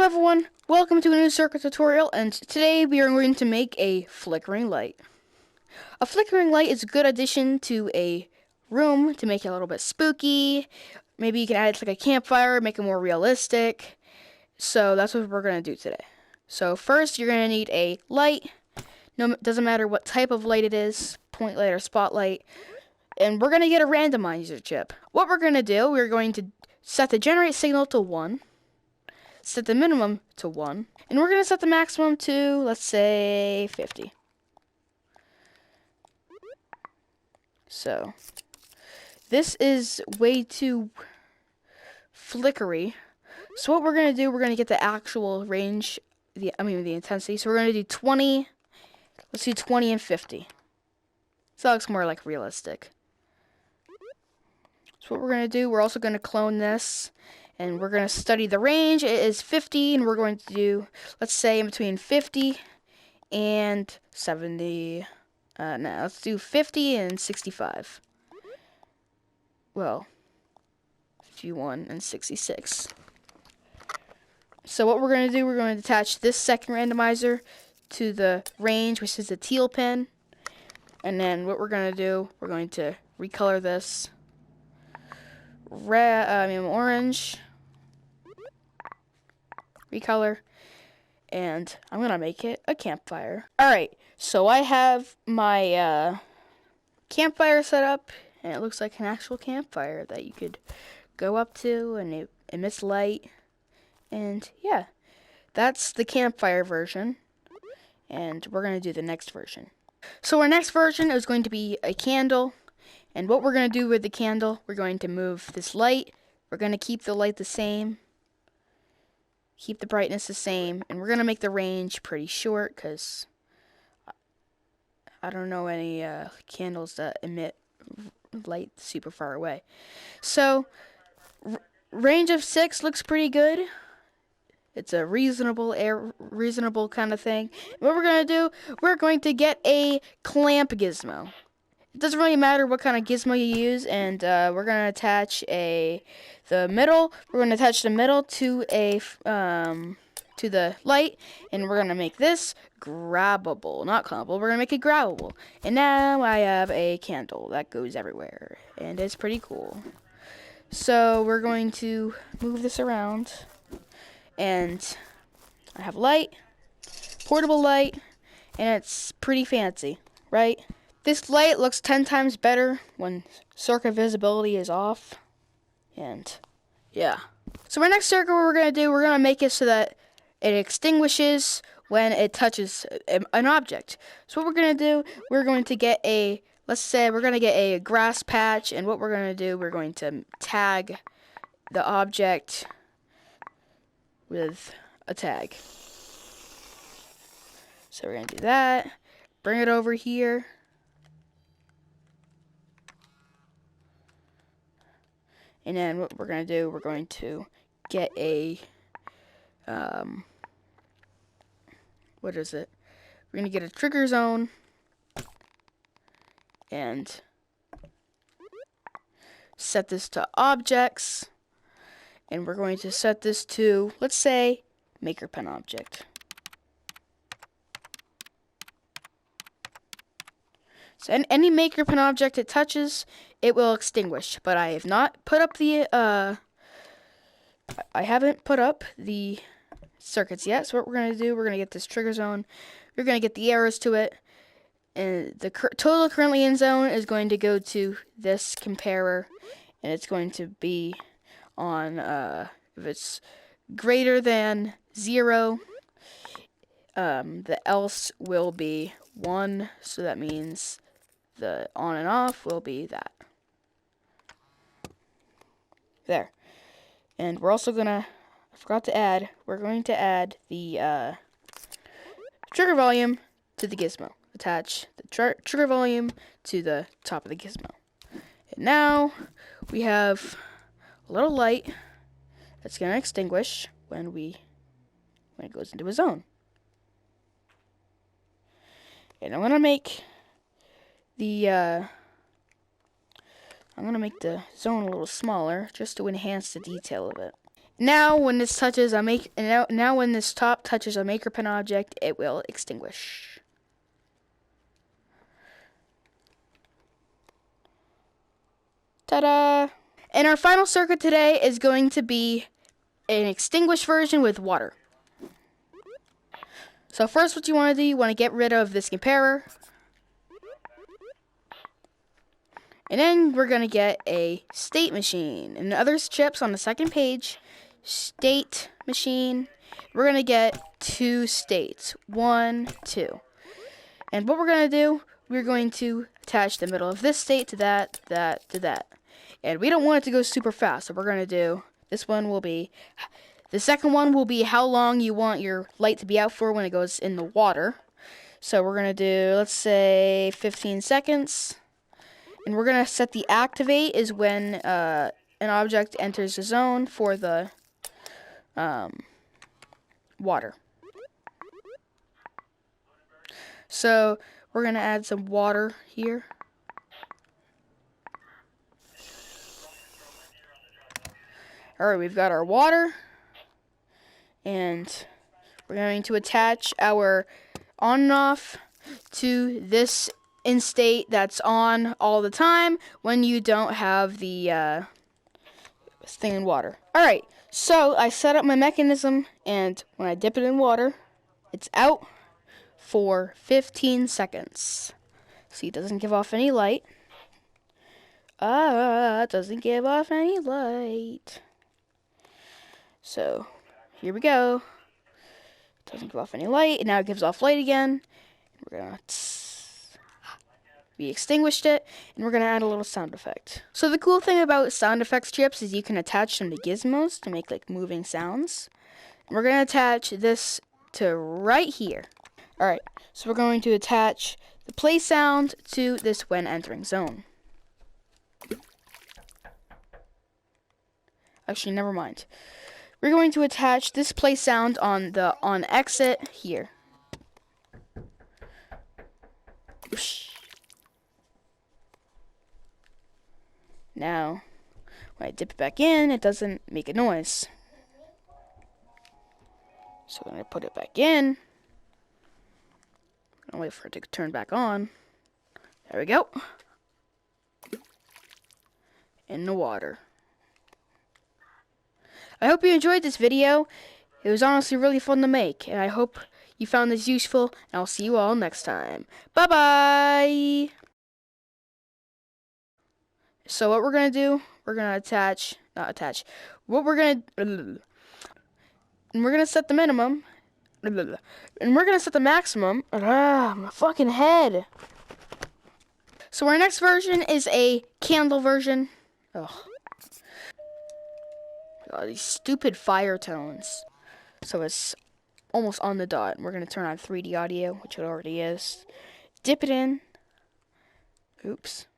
Hello everyone, welcome to a new circuit tutorial, and today we are going to make a flickering light. A flickering light is a good addition to a room to make it a little bit spooky. Maybe you can add it to like a campfire, make it more realistic. So that's what we're going to do today. So first you're going to need a light. No, doesn't matter what type of light it is, point light or spotlight. And we're going to get a randomizer chip. What we're going to do, we're going to set the generate signal to 1. Set the minimum to 1. And we're going to set the maximum to, let's say, 50. So, this is way too flickery. So what we're going to do, we're going to get the actual range, the intensity. So we're going to do 20, let's do 20 and 50. So that looks more like realistic. So what we're going to do, we're also going to clone this. And we're going to study the range. It is 50, and we're going to do, let's say, in between 50 and 70. No, let's do 50 and 65. Well, 51 and 66. So what we're going to do, we're going to attach this second randomizer to the range, which is the teal pin. And then what we're going to do, we're going to recolor this orange. Recolor, and I'm gonna make it a campfire. Alright, so I have my campfire set up, and it looks like an actual campfire that you could go up to, and it emits light. And yeah, that's the campfire version, and we're gonna do the next version. So our next version is going to be a candle, and what we're gonna do with the candle, we're going to move this light. We're gonna keep the light the same. Keep the brightness the same, and we're going to make the range pretty short, because I don't know any candles that emit light super far away. So, range of 6 looks pretty good. It's a reasonable kind of thing. What we're going to do, we're going to get a clamp gizmo. It doesn't really matter what kind of gizmo you use, and we're going to attach the middle. We're going to attach the middle to to the light, and we're going to make this grabbable, not clumpable. We're going to make it grabbable. And now I have a candle that goes everywhere, and it's pretty cool. So we're going to move this around, and I have light, portable light, and it's pretty fancy, right? This light looks 10 times better when circuit visibility is off. And yeah. So our next circuit, what we're going to do, we're going to make it so that it extinguishes when it touches an object. So what we're going to do, we're going to get let's say we're going to get a grass patch. And what we're going to do, we're going to tag the object with a tag. So we're going to do that. Bring it over here. And then what we're going to do, we're going to get a, what is it? We're going to get a trigger zone, and set this to objects, and we're going to set this to, let's say, maker pen object. So any maker pen object it touches, it will extinguish. But I have not put up the I haven't put up the circuits yet. So what we're going to do, we're going to get this trigger zone. We're going to get the arrows to it, and the total currently in zone is going to go to this comparer, and it's going to be on if it's greater than 0, the else will be 1. So that means the on and off will be that. There. And we're also gonna, I forgot to add, we're going to add the trigger volume to the gizmo. Attach the trigger volume to the top of the gizmo. And now we have a little light that's gonna extinguish when it goes into a zone. And I'm gonna make the zone a little smaller just to enhance the detail of it. Now when this touches a now when this top touches a maker pen object, it will extinguish. Ta-da! And our final circuit today is going to be an extinguished version with water. So first what you want to do, you want to get rid of this comparer. And then we're going to get a state machine. And the other chips on the second page, state machine, we're going to get 2 states. 1, 2. And what we're going to do, we're going to attach the middle of this state to that, to that. And we don't want it to go super fast, so we're going to do, this one will be, the second one will be how long you want your light to be out for when it goes in the water. So we're going to do, let's say, 15 seconds. And we're going to set the activate is when an object enters the zone for the water. So we're going to add some water here. Alright, we've got our water. And we're going to attach our on and off to this in state that's on all the time when you don't have the thing in water. Alright, so I set up my mechanism, and when I dip it in water, it's out for 15 seconds. See, it doesn't give off any light. It doesn't give off any light. So, here we go. Doesn't give off any light, and now it gives off light again. We're gonna we extinguished it, and we're gonna add a little sound effect. So the cool thing about sound effects chips is you can attach them to gizmos to make like moving sounds. And we're gonna attach this to right here. Alright, so we're going to attach the play sound to this when entering zone. Actually, never mind. We're going to attach this play sound on the on exit here. Whoosh. Now, when I dip it back in, it doesn't make a noise. So when I put it back in, I'm gonna wait for it to turn back on. There we go. In the water. I hope you enjoyed this video. It was honestly really fun to make, and I hope you found this useful, and I'll see you all next time. Bye-bye! So what we're going to do, we're going to we're going to set the minimum, and we're going to set the maximum. My fucking head. So our next version is a candle version. Ugh. God, these stupid fire tones. So it's almost on the dot. We're going to turn on 3D audio, which it already is. Dip it in. Oops.